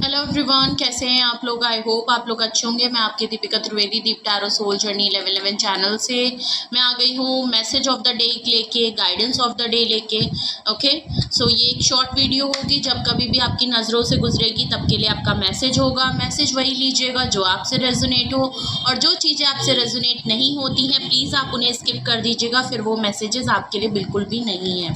Hello everyone, कैसे हैं आप लोग। आई होप आप लोग अच्छे होंगे। मैं आपकी दीपिका त्रिवेदी, दीप टैरो सोल जर्नी 1111 चैनल से मैं आ गई हूँ मैसेज ऑफ द डे लेके, गाइडेंस ऑफ द डे लेके। ओके, सो ये एक शॉर्ट वीडियो होगी। जब कभी भी आपकी नज़रों से गुजरेगी तब के लिए आपका मैसेज होगा। मैसेज वही लीजिएगा जो आपसे रेजोनेट हो, और जो चीज़ें आपसे रेजोनेट नहीं होती हैं प्लीज़ आप उन्हें स्किप कर दीजिएगा, फिर वो मैसेजेस आपके लिए बिल्कुल भी नहीं है।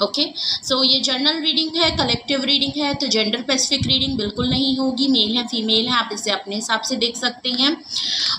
ओके, सो ये जर्नल रीडिंग है, कलेक्टिव रीडिंग है, तो जेंडर स्पेसिफिक रीडिंग बिल्कुल नहीं होगी। मेल है फीमेल है, आप इसे अपने हिसाब से देख सकते हैं।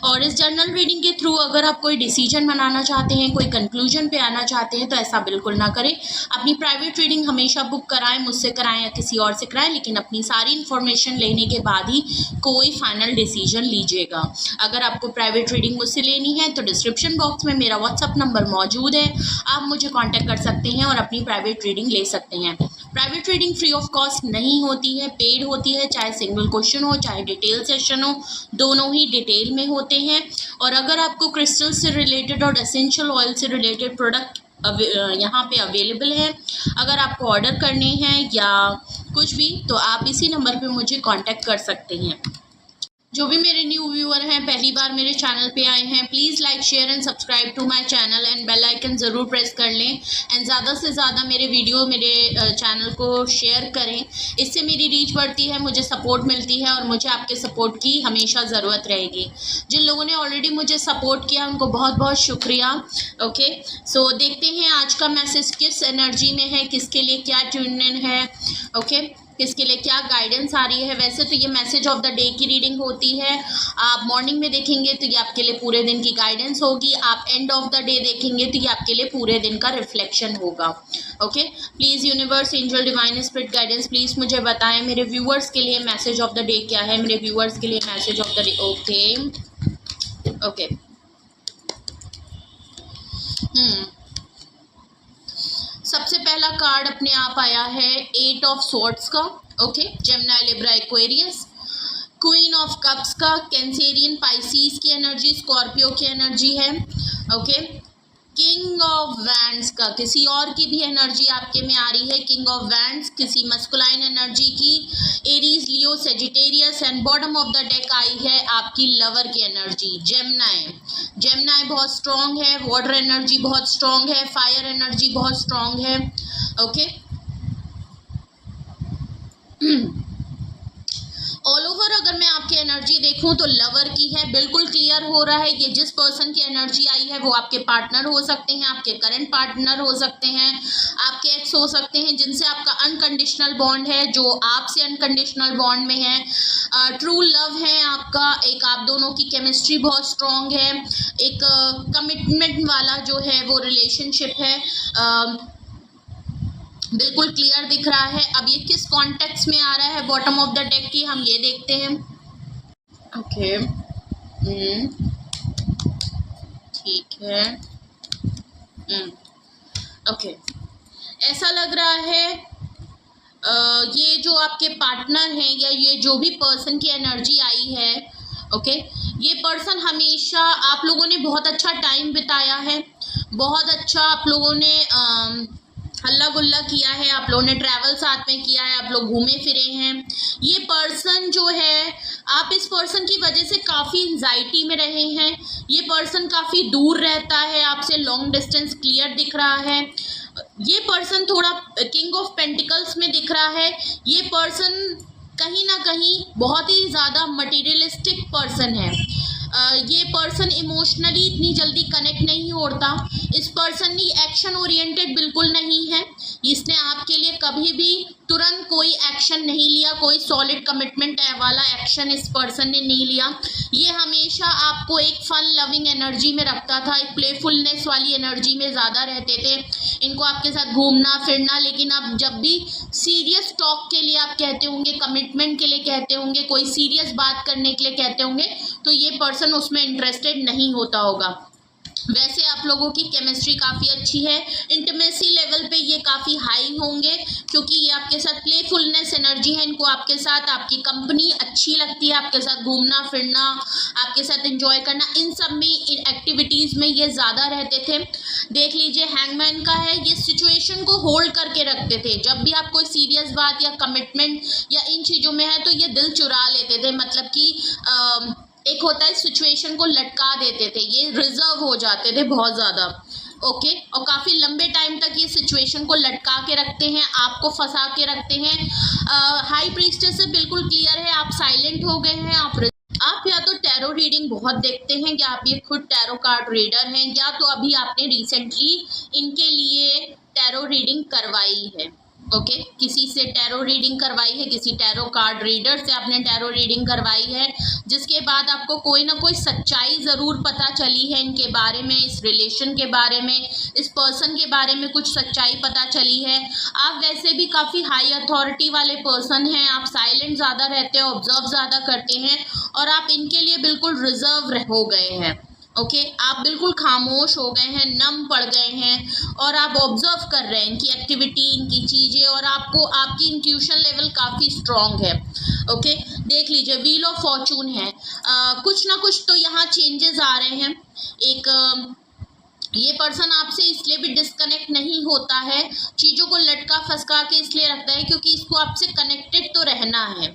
और इस जर्नल रीडिंग के थ्रू अगर आप कोई डिसीजन बनाना चाहते हैं, कोई कंक्लूजन पे आना चाहते हैं, तो ऐसा बिल्कुल ना करें। अपनी प्राइवेट रीडिंग हमेशा बुक कराएं, मुझसे कराएं या किसी और से कराएं, लेकिन अपनी सारी इन्फॉर्मेशन लेने के बाद ही कोई फाइनल डिसीजन लीजिएगा। अगर आपको प्राइवेट रीडिंग मुझसे लेनी है तो डिस्क्रिप्शन बॉक्स में मेरा व्हाट्सअप नंबर मौजूद है, आप मुझे कॉन्टैक्ट कर सकते हैं और अपनी प्राइवेट रीडिंग ले सकते हैं। Private reading free of cost नहीं होती है, पेड होती है। चाहे सिंगल क्वेश्चन हो चाहे डिटेल सेशन हो, दोनों ही डिटेल में होते हैं। और अगर आपको क्रिस्टल से रिलेटेड और एसेंशियल ऑयल से रिलेटेड प्रोडक्ट यहाँ पे अवेलेबल है, अगर आपको ऑर्डर करने हैं या कुछ भी, तो आप इसी नंबर पे मुझे कांटेक्ट कर सकते हैं। जो भी मेरे न्यू व्यूअर हैं, पहली बार मेरे चैनल पे आए हैं, please like share and subscribe to my channel and bell icon ज़रूर प्रेस कर लें। एंड ज़्यादा से ज़्यादा मेरे वीडियो मेरे चैनल को शेयर करें, इससे मेरी रीच बढ़ती है, मुझे सपोर्ट मिलती है और मुझे आपके सपोर्ट की हमेशा ज़रूरत रहेगी। जिन लोगों ने ऑलरेडी मुझे सपोर्ट किया उनको बहुत बहुत शुक्रिया। ओके, सो देखते हैं आज का मैसेज किस एनर्जी में है, किसके लिए क्या ट्यून इन है। ओके, किसके लिए क्या गाइडेंस आ रही है। वैसे तो ये मैसेज ऑफ द डे की रीडिंग होती है, आप मॉर्निंग में देखेंगे तो ये आपके लिए पूरे दिन की गाइडेंस होगी, आप एंड ऑफ द डे देखेंगे तो ये आपके लिए पूरे दिन का रिफ्लेक्शन होगा। Okay, please universe, angel, divine spirit guidance please मुझे बताएं मेरे व्यूअर्स के लिए मैसेज ऑफ द डे क्या है। मेरे व्यूअर्स के लिए message of the day. Okay, सबसे पहला कार्ड अपने आप आया है 8 ऑफ स्वॉर्ड्स का। Okay, Gemini, Libra, Aquarius, queen of cups का, कैंसेरियन, पाइसीज की एनर्जी, स्कॉर्पियो की एनर्जी है। ओके, किंग ऑफ वैंड्स का, किसी और की भी एनर्जी आपके में आ रही है। किंग ऑफ वैंड्स किसी मस्कुलाइन एनर्जी की, Aries, Leo, Sagittarius. And bottom of the deck आई है आपकी लवर की एनर्जी, जेमिनी। जेमिनी बहुत स्ट्रॉन्ग है, वाटर एनर्जी बहुत स्ट्रॉन्ग है, फायर एनर्जी बहुत स्ट्रॉन्ग है। ओके, ऑल ओवर अगर मैं आपकी एनर्जी देखूं तो लवर की है, बिल्कुल क्लियर हो रहा है। ये जिस पर्सन की एनर्जी आई है वो आपके पार्टनर हो सकते हैं, आपके करंट पार्टनर हो सकते हैं, आपके एक्स हो सकते हैं जिनसे आपका अनकंडीशनल बॉन्ड है, जो आपसे अनकंडीशनल बॉन्ड में है। ट्रू लव है आपका, एक आप दोनों की केमिस्ट्री बहुत स्ट्रॉन्ग है, एक कमिटमेंट वाला जो है वो रिलेशनशिप है, बिल्कुल क्लियर दिख रहा है। अब ये किस कॉन्टेक्स्ट में आ रहा है बॉटम ऑफ द डेक की, हम ये देखते हैं। ओके, ठीक है। ओके, ऐसा लग रहा है ये जो आपके पार्टनर हैं या ये जो भी पर्सन की एनर्जी आई है, ओके, ये पर्सन हमेशा आप लोगों ने बहुत अच्छा टाइम बिताया है, बहुत अच्छा आप लोगों ने हल्ला गुल्ला किया है, आप लोगों ने ट्रैवल साथ में किया है, आप लोग घूमे फिरे हैं। ये पर्सन जो है, आप इस पर्सन की वजह से काफ़ी एंजाइटी में रहे हैं। ये पर्सन काफ़ी दूर रहता है आपसे, लॉन्ग डिस्टेंस क्लियर दिख रहा है। ये पर्सन थोड़ा किंग ऑफ पेंटिकल्स में दिख रहा है। ये पर्सन कहीं ना कहीं बहुत ही ज़्यादा मटेरियलिस्टिक पर्सन है। ये पर्सन इमोशनली इतनी जल्दी कनेक्ट नहीं होता। इस पर्सन ने एक्शन ओरिएंटेड बिल्कुल नहीं है, इसने आपके लिए कभी भी तुरंत कोई एक्शन नहीं लिया, कोई सॉलिड कमिटमेंट वाला एक्शन इस पर्सन ने नहीं लिया। ये हमेशा आपको एक फन लविंग एनर्जी में रखता था, एक प्लेफुलनेस वाली एनर्जी में ज़्यादा रहते थे। इनको आपके साथ घूमना फिरना, लेकिन आप जब भी सीरियस टॉक के लिए आप कहते होंगे, कमिटमेंट के लिए कहते होंगे, कोई सीरियस बात करने के लिए कहते होंगे, तो ये पर्सन उसमें इंटरेस्टेड नहीं होता होगा। वैसे आप लोगों की केमिस्ट्री काफ़ी अच्छी है, इंटीमेसी लेवल पे ये काफ़ी हाई होंगे, क्योंकि ये आपके साथ प्लेफुलनेस एनर्जी है, इनको आपके साथ आपकी कंपनी अच्छी लगती है, आपके साथ घूमना फिरना, आपके साथ एंजॉय करना, इन सब में इन एक्टिविटीज़ में ये ज़्यादा रहते थे। देख लीजिए हैंगमैन का है, ये सिचुएशन को होल्ड करके रखते थे। जब भी आप कोई सीरियस बात या कमिटमेंट या इन चीज़ों में है तो ये दिल चुरा लेते थे, मतलब कि एक होता है सिचुएशन को लटका देते थे, ये रिजर्व हो जाते थे बहुत ज़्यादा। ओके, और काफ़ी लंबे टाइम तक ये सिचुएशन को लटका के रखते हैं, आपको फंसा के रखते हैं। हाई प्रीस्टेस से बिल्कुल क्लियर है, आप साइलेंट हो गए हैं। आप या तो टैरो रीडिंग बहुत देखते हैं, या आप ये खुद टैरो कार्ड रीडर हैं, या तो अभी आपने रिसेंटली इनके लिए टैरो रीडिंग करवाई है। ओके, किसी से टैरो रीडिंग करवाई है, किसी टैरो कार्ड रीडर से आपने टैरो रीडिंग करवाई है, जिसके बाद आपको कोई ना कोई सच्चाई ज़रूर पता चली है इनके बारे में, इस रिलेशन के बारे में, इस पर्सन के बारे में कुछ सच्चाई पता चली है। आप वैसे भी काफ़ी हाई अथॉरिटी वाले पर्सन हैं, आप साइलेंट ज़्यादा रहते हैं, ऑब्जर्व ज़्यादा करते हैं, और आप इनके लिए बिल्कुल रिजर्व हो गए हैं। ओके, आप बिल्कुल खामोश हो गए हैं, नम पड़ गए हैं, और आप ऑब्जर्व कर रहे हैं इनकी एक्टिविटी, इनकी चीज़ें, और आपको आपकी इंट्यूशन लेवल काफ़ी स्ट्रॉन्ग है। ओके, देख लीजिए व्हील ऑफ फॉर्चून है, कुछ ना कुछ तो यहाँ चेंजेस आ रहे हैं। एक ये पर्सन आपसे इसलिए भी डिस्कनेक्ट नहीं होता है, चीज़ों को लटका फंसका के इसलिए रखता है क्योंकि इसको आपसे कनेक्टेड तो रहना है।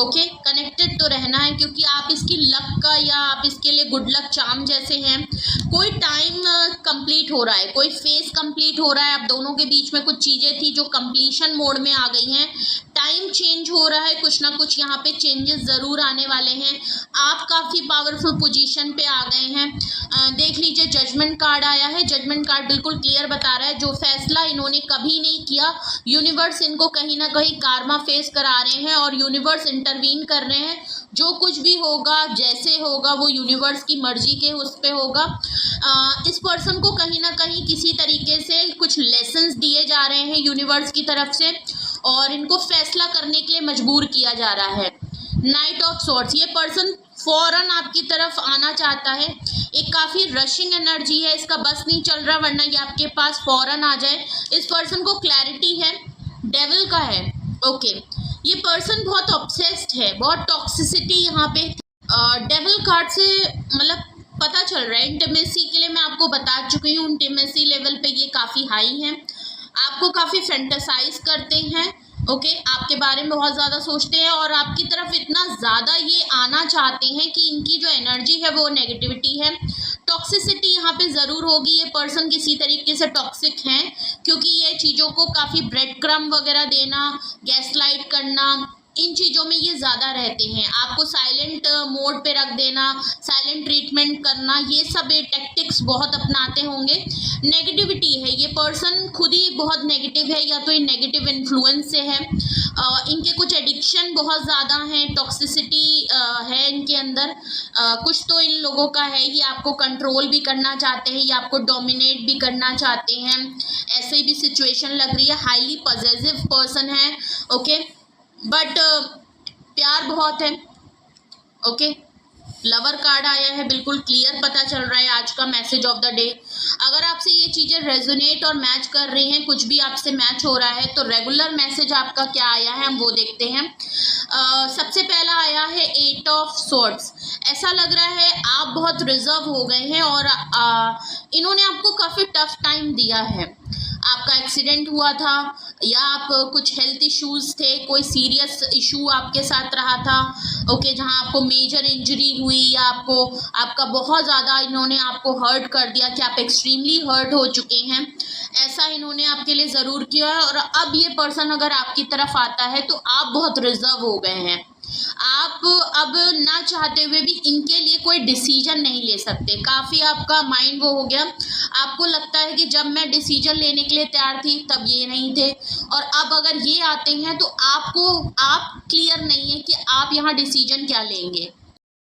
ओके, कनेक्टेड तो रहना है, क्योंकि आप इसकी लक का या आप इसके लिए गुड लक चार्म जैसे हैं। कोई टाइम कंप्लीट हो रहा है, कोई फेज कंप्लीट हो रहा है, आप दोनों के बीच में कुछ चीज़ें थी जो कंप्लीशन मोड में आ गई हैं, टाइम चेंज हो रहा है, कुछ ना कुछ यहाँ पे चेंजेस ज़रूर आने वाले हैं। आप काफ़ी पावरफुल पोजीशन पे आ गए हैं। देख लीजिए जजमेंट कार्ड आया है, जजमेंट कार्ड बिल्कुल क्लियर बता रहा है, जो फैसला इन्होंने कभी नहीं किया, यूनिवर्स इनको कहीं ना कहीं कार्मा फेस करा रहे हैं, और यूनिवर्स इंटरवीन कर रहे हैं। जो कुछ भी होगा, जैसे होगा, वो यूनिवर्स की मर्जी के उस पे होगा। इस पर्सन को कहीं ना कहीं किसी तरीके से कुछ लेसन्स दिए जा रहे हैं यूनिवर्स की तरफ से, और इनको फैसला करने के लिए मजबूर किया जा रहा है। नाइट ऑफ सॉर्ड्स, ये पर्सन फौरन आपकी तरफ आना चाहता है, एक काफ़ी रशिंग एनर्जी है, इसका बस नहीं चल रहा, वरना ये आपके पास फौरन आ जाए। इस पर्सन को क्लैरिटी है, डेविल का है। ओके, ये पर्सन बहुत ऑब्सेस्ड है, बहुत टॉक्सिसिटी यहाँ पे डेविल कार्ड से मतलब पता चल रहा है। इंटीमेसी के लिए मैं आपको बता चुकी हूँ, इंटीमेसी लेवल पे ये काफ़ी हाई है, आपको काफ़ी फैंटेसाइज करते हैं। ओके, आपके बारे में बहुत ज़्यादा सोचते हैं, और आपकी तरफ इतना ज़्यादा ये आना चाहते हैं कि इनकी जो एनर्जी है वो नेगेटिविटी है। टॉक्सिसिटी यहाँ पे ज़रूर होगी, ये पर्सन किसी तरीके से टॉक्सिक हैं, क्योंकि ये चीज़ों को काफ़ी ब्रेड क्रम्ब वगैरह देना, गैसलाइट करना, इन चीज़ों में ये ज़्यादा रहते हैं। आपको साइलेंट मोड पे रख देना, साइलेंट ट्रीटमेंट करना, ये सब ये टैक्टिक्स बहुत अपनाते होंगे। नेगेटिविटी है, ये पर्सन खुद ही बहुत नेगेटिव है, या तो ये नेगेटिव इन्फ्लुएंस से है। इनके कुछ एडिक्शन बहुत ज़्यादा हैं, टॉक्सिसिटी है इनके अंदर। कुछ तो इन लोगों का है, ये आपको कंट्रोल भी करना चाहते हैं, या आपको डोमिनेट भी करना चाहते हैं, ऐसे भी सिचुएशन लग रही है। हाईली पॉजिटिव पर्सन है। ओके, बट प्यार बहुत है। ओके, लवर कार्ड आया है, बिल्कुल क्लियर पता चल रहा है आज का मैसेज ऑफ द डे। अगर आपसे ये चीज़ें रेजोनेट और मैच कर रही हैं, कुछ भी आपसे मैच हो रहा है, तो रेगुलर मैसेज आपका क्या आया है हम वो देखते हैं। सबसे पहला आया है 8 ऑफ सॉर्ड्स। ऐसा लग रहा है आप बहुत रिजर्व हो गए हैं, और इन्होंने आपको काफ़ी टफ टाइम दिया है। आपका एक्सीडेंट हुआ था, या आप कुछ हेल्थ इश्यूज़ थे, कोई सीरियस इशू आपके साथ रहा था। ओके, जहां आपको मेजर इंजरी हुई, या आपका बहुत ज़्यादा इन्होंने आपको हर्ट कर दिया कि आप एक्सट्रीमली हर्ट हो चुके हैं, ऐसा इन्होंने आपके लिए ज़रूर किया है। और अब ये पर्सन अगर आपकी तरफ आता है तो आप बहुत रिजर्व हो गए हैं। आप अब ना चाहते हुए भी इनके लिए कोई डिसीजन नहीं ले सकते, काफ़ी आपका माइंड वो हो गया। आपको लगता है कि जब मैं डिसीजन लेने के लिए तैयार थी तब ये नहीं थे, और अब अगर ये आते हैं तो आप क्लियर नहीं है कि आप यहाँ डिसीजन क्या लेंगे।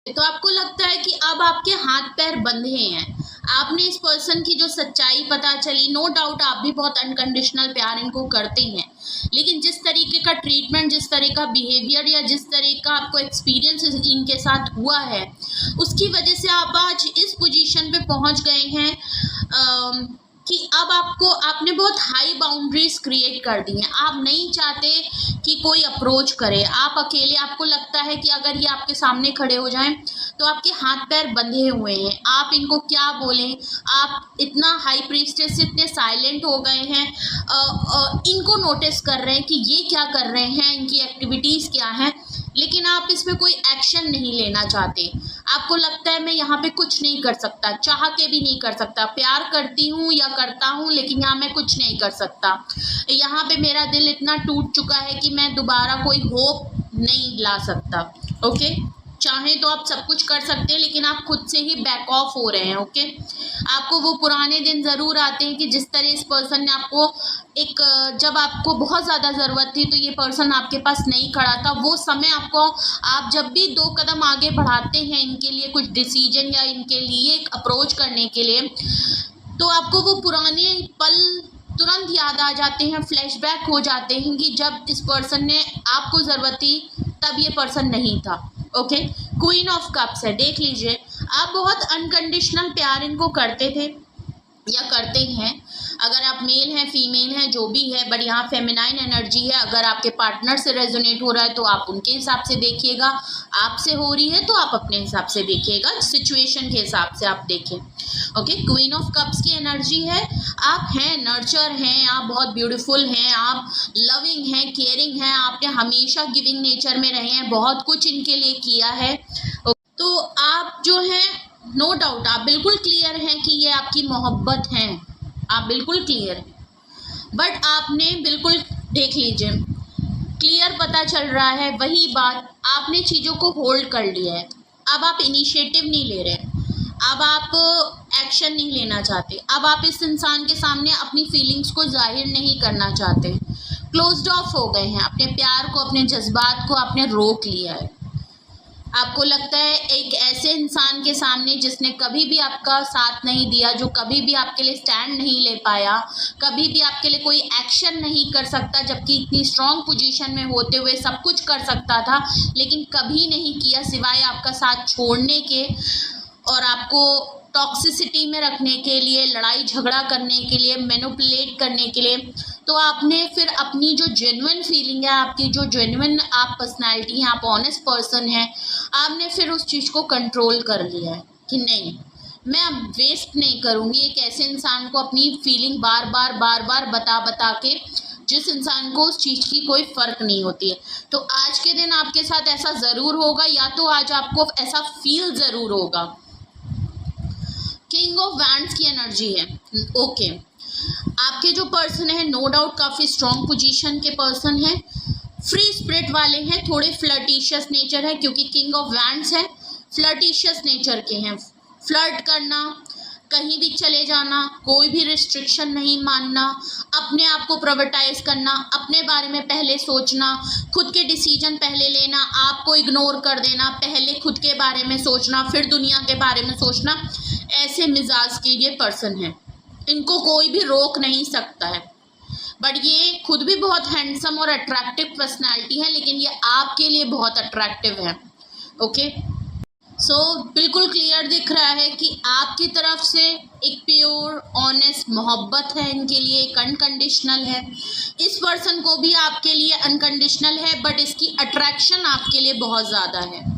तो आपको लगता है कि अब आपके हाथ पैर बंधे हैं, आपने इस पर्सन की जो सच्चाई पता चली, नो डाउट आप भी बहुत अनकंडीशनल प्यार इनको करते हैं, लेकिन जिस तरीके का ट्रीटमेंट, जिस तरह का बिहेवियर या जिस तरह का आपको एक्सपीरियंस इनके साथ हुआ है, उसकी वजह से आप आज इस पोजीशन पे पहुंच गए हैं कि अब आपने बहुत हाई बाउंड्रीज क्रिएट कर दी हैं। आप नहीं चाहते कि कोई अप्रोच करे, आप अकेले, आपको लगता है कि अगर ये आपके सामने खड़े हो जाएं तो आपके हाथ पैर बंधे हुए हैं, आप इनको क्या बोलें। आप इतना हाई प्रीस्टेस से इतने साइलेंट हो गए हैं, इनको नोटिस कर रहे हैं कि ये क्या कर रहे हैं, इनकी एक्टिविटीज़ क्या हैं, लेकिन आप इसमें कोई एक्शन नहीं लेना चाहते। आपको लगता है मैं यहाँ पे कुछ नहीं कर सकता, चाह के भी नहीं कर सकता, प्यार करती हूँ या करता हूँ लेकिन यहाँ मैं कुछ नहीं कर सकता, यहाँ पे मेरा दिल इतना टूट चुका है कि मैं दोबारा कोई होप नहीं ला सकता। ओके, चाहें तो आप सब कुछ कर सकते हैं लेकिन आप खुद से ही बैक ऑफ हो रहे हैं। ओके, आपको वो पुराने दिन ज़रूर आते हैं कि जिस तरह इस पर्सन ने आपको जब आपको बहुत ज़्यादा ज़रूरत थी तो ये पर्सन आपके पास नहीं खड़ा था, वो समय आपको, आप जब भी 2 कदम आगे बढ़ाते हैं इनके लिए कुछ डिसीजन या इनके लिए एक अप्रोच करने के लिए, तो आपको वो पुराने पल तुरंत याद आ जाते हैं, फ्लैशबैक हो जाते हैं कि जब इस पर्सन ने आपको ज़रूरत थी तब ये पर्सन नहीं था। ओके, क्वीन ऑफ कप्स है, देख लीजिए आप बहुत अनकंडीशनल प्यार इनको करते थे या करते हैं, अगर आप मेल हैं फीमेल हैं जो भी है, बट यहाँ फेमिनाइन एनर्जी है। अगर आपके पार्टनर से रेजोनेट हो रहा है तो आप उनके हिसाब से देखिएगा, आपसे हो रही है तो आप अपने हिसाब से देखिएगा, सिचुएशन के हिसाब से आप देखें। ओके, क्वीन ऑफ कप्स की एनर्जी है, आप हैं नर्चर हैं, आप बहुत ब्यूटीफुल हैं, आप लविंग हैं, केयरिंग हैं, आपने हमेशा गिविंग नेचर में रहे हैं, बहुत कुछ इनके लिए किया है। तो आप जो हैं, नो डाउट आप बिल्कुल क्लियर हैं कि ये आपकी मोहब्बत हैं, आप बिल्कुल क्लियर हैं, बट आपने बिल्कुल, देख लीजिए क्लियर पता चल रहा है, वही बात, आपने चीज़ों को होल्ड कर लिया है। अब आप इनिशिएटिव नहीं ले रहे, अब आप एक्शन नहीं लेना चाहते, अब आप इस इंसान के सामने अपनी फीलिंग्स को जाहिर नहीं करना चाहते, क्लोज्ड ऑफ हो गए हैं, अपने प्यार को, अपने जज्बात को आपने रोक लिया है। आपको लगता है एक ऐसे इंसान के सामने जिसने कभी भी आपका साथ नहीं दिया, जो कभी भी आपके लिए स्टैंड नहीं ले पाया, कभी भी आपके लिए कोई एक्शन नहीं कर सकता, जबकि इतनी स्ट्रॉन्ग पोजीशन में होते हुए सब कुछ कर सकता था, लेकिन कभी नहीं किया सिवाय आपका साथ छोड़ने के और आपको टॉक्सिसिटी में रखने के लिए, लड़ाई झगड़ा करने के लिए, मैनिपुलेट करने के लिए। तो आपने फिर अपनी जो जेन्युइन फीलिंग है, आपकी जो जेन्युइन आप पर्सनैलिटी हैं, आप ऑनेस्ट पर्सन हैं, आपने फिर उस चीज़ को कंट्रोल कर लिया है कि नहीं, मैं अब वेस्ट नहीं करूँगी एक ऐसे इंसान को अपनी फीलिंग बार बार बता के, जिस इंसान को उस चीज़ की कोई फ़र्क नहीं होती है। तो आज के दिन आपके साथ ऐसा ज़रूर होगा, या तो आज आपको ऐसा फील ज़रूर होगा। किंग ऑफ वैंड्स की एनर्जी है। ओके, आपके जो पर्सन है नो डाउट काफ़ी स्ट्रॉन्ग पोजीशन के पर्सन हैं, फ्री स्पिरिट वाले हैं, थोड़े फ्लर्टिशियस नेचर है, क्योंकि किंग ऑफ वैंड्स है, फ्लर्टिशियस नेचर के हैं, फ्लर्ट करना, कहीं भी चले जाना, कोई भी रिस्ट्रिक्शन नहीं मानना, अपने आप को प्राइवेटाइज करना, अपने बारे में पहले सोचना, खुद के डिसीजन पहले लेना, आपको इग्नोर कर देना, पहले खुद के बारे में सोचना, फिर दुनिया के बारे में सोचना, ऐसे मिजाज के ये पर्सन हैं, इनको कोई भी रोक नहीं सकता है। बट ये खुद भी बहुत हैंडसम और अट्रैक्टिव पर्सनैलिटी है, लेकिन ये आपके लिए बहुत अट्रैक्टिव है। ओके, सो बिल्कुल क्लियर दिख रहा है कि आपकी तरफ से एक प्योर ऑनेस्ट मोहब्बत है इनके लिए, एक अनकंडीशनल है। इस पर्सन को भी आपके लिए अनकंडीशनल है, बट इसकी अट्रैक्शन आपके लिए बहुत ज़्यादा है।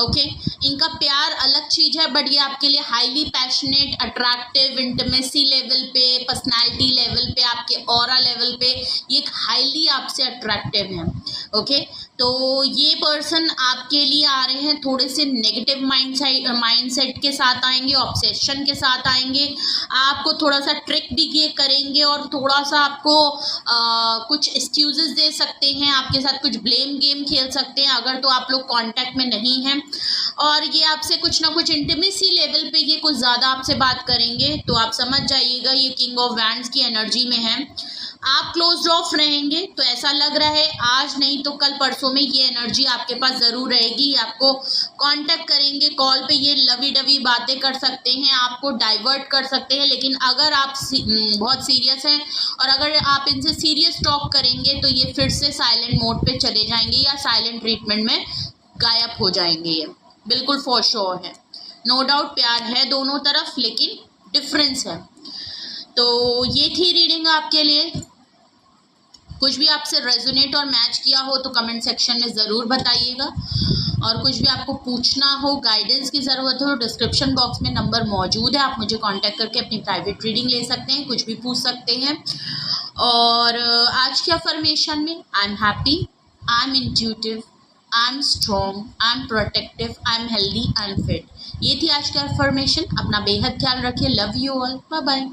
ओके, इनका प्यार अलग चीज़ है, बट ये आपके लिए highly passionate, attractive, intimacy level पे, पर्सनालिटी लेवल पे, आपके ऑरा लेवल पे ये हाईली आपसे अट्रैक्टिव है। ओके, तो ये पर्सन आपके लिए आ रहे हैं थोड़े से नेगेटिव माइंडसेट के साथ आएंगे, ऑब्सेशन के साथ आएंगे, आपको थोड़ा सा ट्रिक भी ये करेंगे और थोड़ा सा आपको कुछ एक्सक्यूजेस दे सकते हैं, आपके साथ कुछ ब्लेम गेम खेल सकते हैं अगर तो आप लोग कांटेक्ट में नहीं हैं, और ये आपसे कुछ ना कुछ इंटीमेसी लेवल पे ये कुछ ज़्यादा आपसे बात करेंगे। तो आप समझ जाइएगा ये किंग ऑफ वैंड्स की एनर्जी में है। आप क्लोज ऑफ रहेंगे तो ऐसा लग रहा है आज नहीं तो कल परसों में ये एनर्जी आपके पास ज़रूर रहेगी। आपको कांटेक्ट करेंगे, कॉल पे ये लवी डवी बातें कर सकते हैं, आपको डाइवर्ट कर सकते हैं। लेकिन अगर आप बहुत सीरियस हैं और अगर आप इनसे सीरियस टॉक करेंगे तो ये फिर से साइलेंट मोड पे चले जाएंगे या साइलेंट ट्रीटमेंट में गायब हो जाएंगे। ये बिल्कुल फॉर श्योर है। नो डाउट प्यार है दोनों तरफ, लेकिन डिफरेंस है। तो ये थी रीडिंग आपके लिए। कुछ भी आपसे रेजोनेट और मैच किया हो तो कमेंट सेक्शन में ज़रूर बताइएगा, और कुछ भी आपको पूछना हो, गाइडेंस की ज़रूरत हो, डिस्क्रिप्शन बॉक्स में नंबर मौजूद है, आप मुझे कांटेक्ट करके अपनी प्राइवेट रीडिंग ले सकते हैं, कुछ भी पूछ सकते हैं। और आज की अफर्मेशन में I am happy, I am intuitive, I am strong, I am protective, I am healthy, I am fit. ये थी आज का अफर्मेशन। अपना बेहद ख्याल रखिए। Love you all, bye bye.